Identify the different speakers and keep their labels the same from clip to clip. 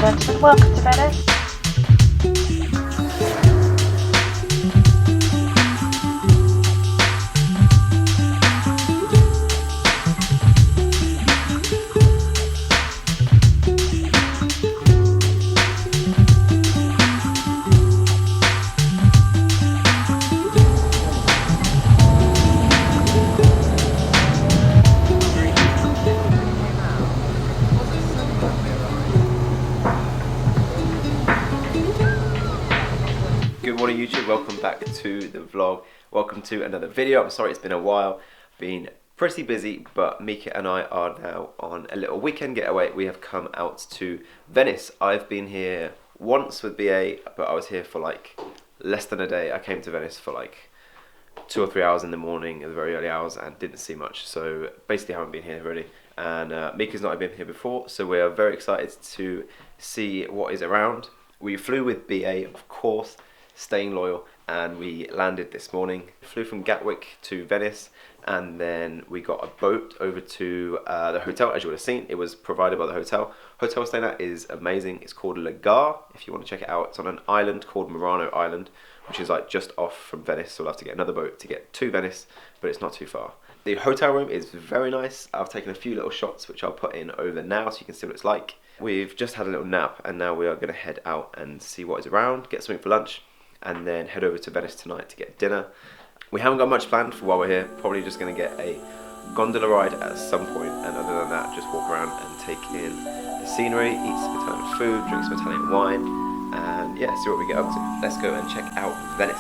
Speaker 1: gentlemen, welcome to Venice.
Speaker 2: Good morning YouTube, welcome back to the vlog. Welcome to another video. I'm sorry it's been a while, been pretty busy, but Mieke and I are now on a little weekend getaway. We have come out to Venice. I've been here once with BA, but I was here for like less than a day. I came to Venice for like 2 or 3 hours in the morning, in the very early hours, and didn't see much. So basically I haven't been here really. And Mieke's not been here before, so we are very excited to see what is around. We flew with BA, of course, staying loyal, and we landed this morning. Flew from Gatwick to Venice, and then we got a boat over to the hotel. As you would have seen, it was provided by the hotel. Hotel we're staying at is amazing. It's called Lakey, if you want to check it out. It's on an island called Murano Island, which is like just off from Venice, so we'll have to get another boat to get to Venice, but it's not too far. The hotel room is very nice. I've taken a few little shots which I'll put in over now so you can see what it's like. We've just had a little nap, and now we are going to head out and see what is around, get something for lunch, and then head over to Venice tonight to get dinner. We haven't got much planned for while we're here. Probably just going to get a gondola ride at some point, and other than that, just walk around and take in the scenery, eat some Italian food, drink some Italian wine, and yeah, see what we get up to. Let's go and check out Venice.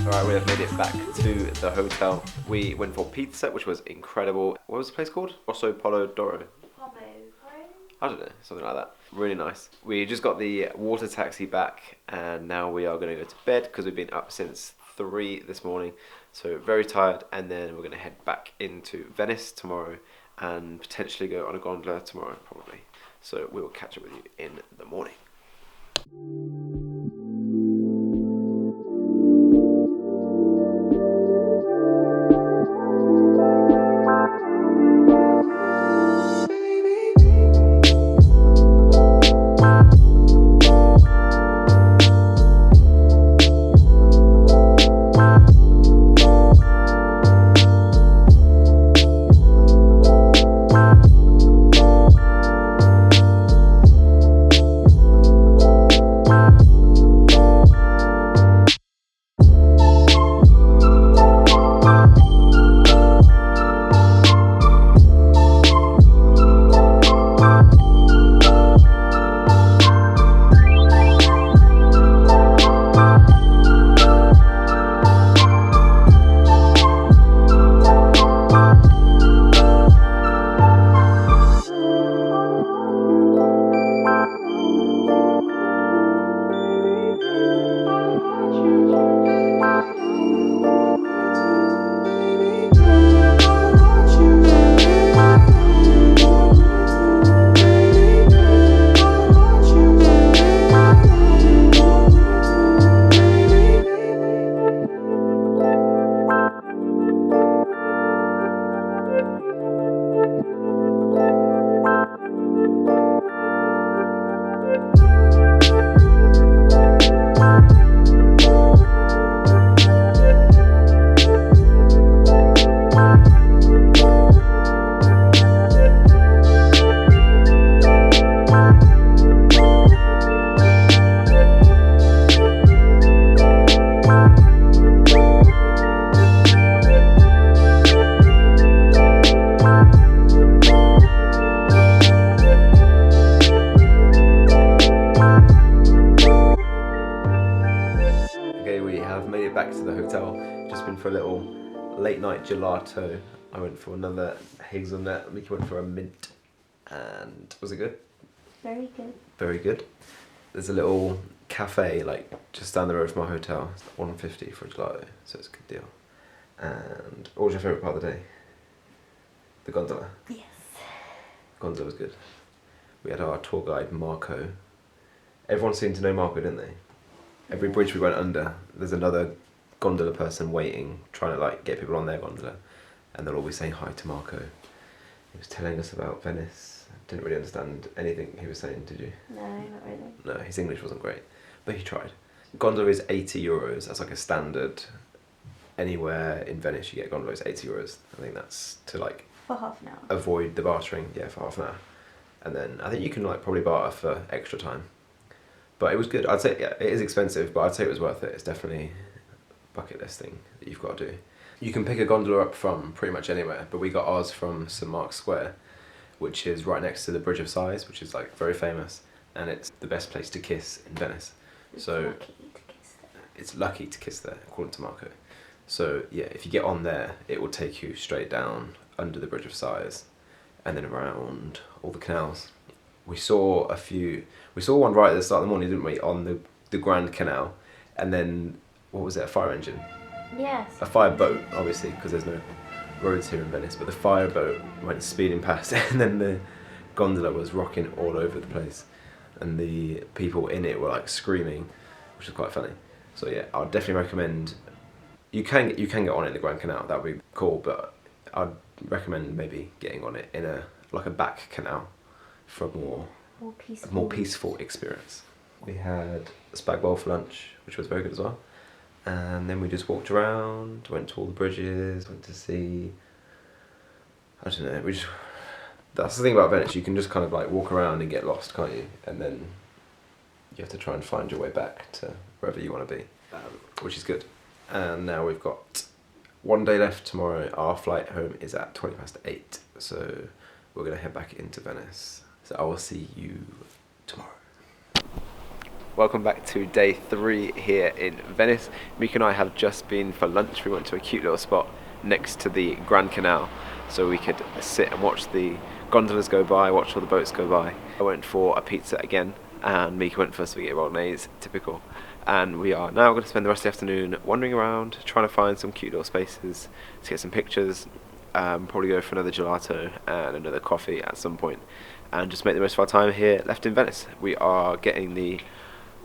Speaker 2: Alright, we have made it back to the hotel. We went for pizza, which was incredible. What was the place called? Osso Polo Doro. I don't know, something like that. Really nice. We just got the water taxi back, and now we are going to go to bed because we've been up since 3 this morning. So very tired, and then we're going to head back into Venice tomorrow and potentially go on a gondola tomorrow probably. So we will catch up with you in the morning. back to the hotel. Just been for a little late night gelato. I went for another hazelnut. Mieke went for a mint. And was it good?
Speaker 1: Very good.
Speaker 2: Very good. There's a little cafe like just down the road from our hotel. It's $1.50 for a gelato, so it's a good deal. And what was your favourite part of the day? The gondola?
Speaker 1: Yes.
Speaker 2: Gondola was good. We had our tour guide Marco. Everyone seemed to know Marco, didn't they? Every bridge we went under, there's another gondola person waiting, trying to like get people on their gondola, and they'll always say hi to Marco. He was telling us about Venice. Didn't really understand anything he was saying, did you?
Speaker 1: No, not really.
Speaker 2: No, his English wasn't great, but he tried. Gondola is €80. That's like a standard. Anywhere in Venice you get gondola is €80. I think that's to like
Speaker 1: For half an hour.
Speaker 2: avoid the bartering, yeah, for half an hour. And then I think you can like probably barter for extra time. But it was good. I'd say, yeah, it is expensive, but I'd say it was worth it. It's definitely a bucket list thing that you've got to do. You can pick a gondola up from pretty much anywhere, but we got ours from St Mark's Square, which is right next to the Bridge of Sighs, which is like very famous, and it's the best place to kiss in Venice. So it's lucky to kiss there, according to Marco. So yeah, if you get on there, it will take you straight down under the Bridge of Sighs, and then around all the canals. We saw one right at the start of the morning, didn't we, on the Grand Canal, and then, what was it, a fire engine?
Speaker 1: Yes.
Speaker 2: A fire boat, obviously, because there's no roads here in Venice, but the fire boat went speeding past, and then the gondola was rocking all over the place, and the people in it were like screaming, which was quite funny. So yeah, I'd definitely recommend, you can get on it in the Grand Canal, that would be cool, but I'd recommend maybe getting on it in a back canal for a more peaceful experience. We had a spag bowl for lunch, which was very good as well. And then we just walked around, went to all the bridges, went to see, I don't know, that's the thing about Venice, you can just kind of like walk around and get lost, can't you? And then you have to try and find your way back to wherever you want to be, which is good. And now we've got one day left tomorrow. Our flight home is at 8:20, so we're going to head back into Venice. So I will see you tomorrow. Welcome back to day 3 here in Venice. Mieke and I have just been for lunch. We went to a cute little spot next to the Grand Canal, so we could sit and watch the gondolas go by, watch all the boats go by. I went for a pizza again, and Mieke went for spaghetti bolognese, typical. And we are now going to spend the rest of the afternoon wandering around, trying to find some cute little spaces to get some pictures. Probably go for another gelato and another coffee at some point, and just make the most of our time here left in Venice. We are getting the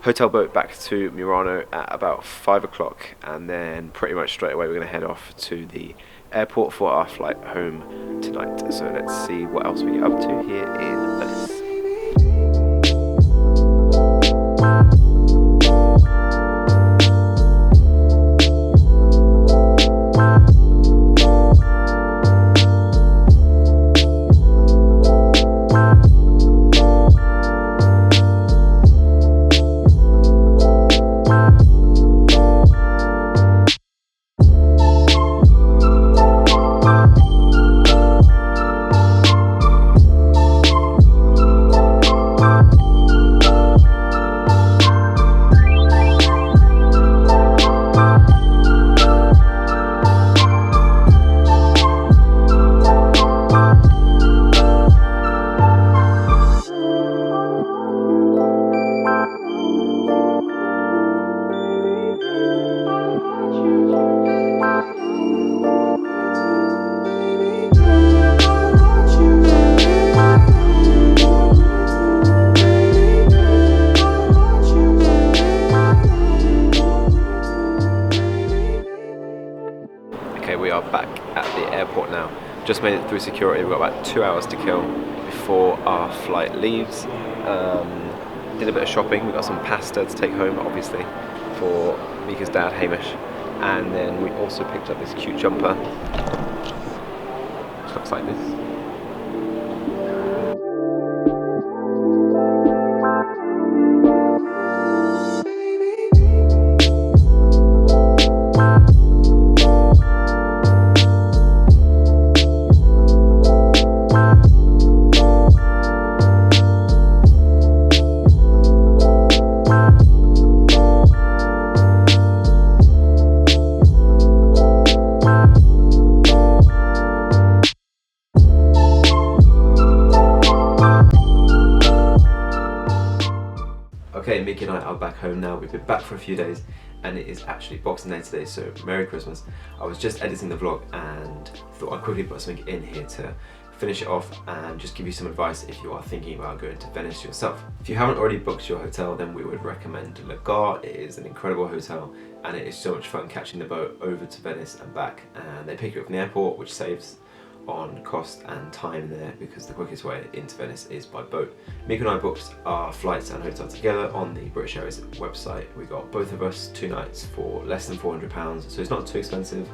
Speaker 2: hotel boat back to Murano at about 5 o'clock, and then pretty much straight away we're going to head off to the airport for our flight home tonight. So let's see what else we get up to here in Venice. We are back at the airport now. Just made it through security. We've got about 2 hours to kill before our flight leaves. Did a bit of shopping. We got some pasta to take home, obviously, for Mieke's dad, Hamish. And then we also picked up this cute jumper, which looks like this. Okay, Mieke and I are back home now. We've been back for a few days and it is actually Boxing Day today, so Merry Christmas. I was just editing the vlog and thought I'd quickly put something in here to finish it off and just give you some advice if you are thinking about going to Venice yourself. If you haven't already booked your hotel, then we would recommend Lakey. It is an incredible hotel and it is so much fun catching the boat over to Venice and back, and they pick you up from the airport, which saves on cost and time there because the quickest way into Venice is by boat. Mieke and I booked our flights and hotel together on the British Airways website. We got both of us 2 nights for less than £400, so it's not too expensive.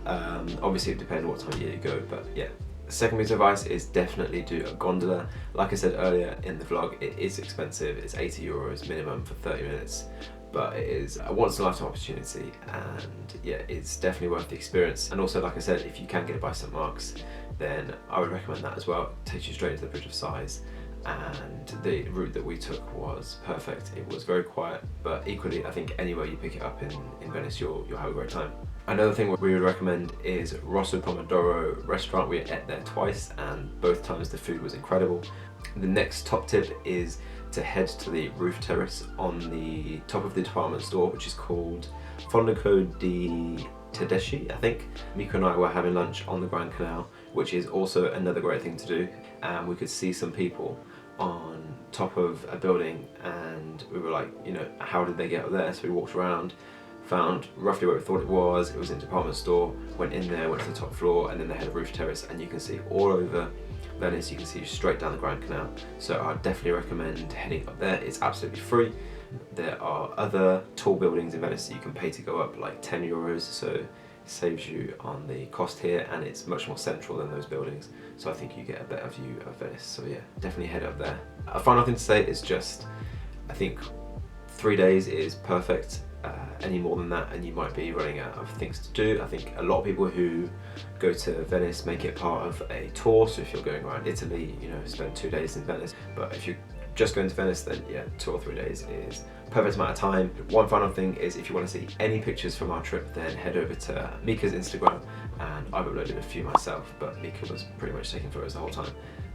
Speaker 2: Obviously it depends what time of year you go, but yeah. The second piece of advice is definitely do a gondola. Like I said earlier in the vlog, it is expensive. It's €80 minimum for 30 minutes, but it is a once in a lifetime opportunity, and yeah, it's definitely worth the experience. And also, like I said, if you can get it by St. Mark's, then I would recommend that as well. It takes you straight to the Bridge of Sighs, and the route that we took was perfect. It was very quiet, but equally I think anywhere you pick it up in Venice, you'll have a great time. Another thing we would recommend is Rosso Pomodoro restaurant. We ate there twice and both times the food was incredible. The next top tip is to head to the roof terrace on the top of the department store, which is called Fondaco di Tedeschi, I think. Mieke and I were having lunch on the Grand Canal, which is also another great thing to do, and we could see some people on top of a building and we were like, you know, how did they get up there? So we walked around, found roughly where we thought it was in a department store, went in there, went to the top floor, and then they had a roof terrace, and you can see all over Venice. You can see straight down the Grand Canal, so I definitely recommend heading up there. It's absolutely free. There are other tall buildings in Venice that you can pay to go up, like €10, so it saves you on the cost here, and it's much more central than those buildings, so I think you get a better view of Venice. So yeah, definitely head up there. A final thing to say is just, I think 3 days is perfect. Any more than that and you might be running out of things to do. I think a lot of people who go to Venice make it part of a tour, so if you're going around Italy, you know, spend 2 days in Venice, but if you're just going to Venice, then yeah, 2 or 3 days is perfect amount of time. One final thing is, if you want to see any pictures from our trip, then head over to Mieke's Instagram, and I've uploaded a few myself, but Mieke was pretty much taking photos the whole time,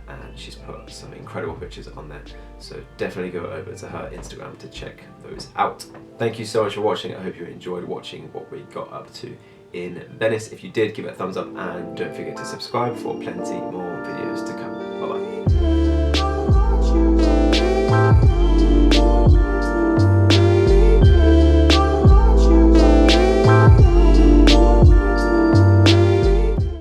Speaker 2: and she's put some incredible pictures on there, so definitely go over to her Instagram to check those out. Thank you so much for watching. I hope you enjoyed watching what we got up to in Venice. If you did, give it a thumbs up and don't forget to subscribe for plenty more videos to come. Bye bye.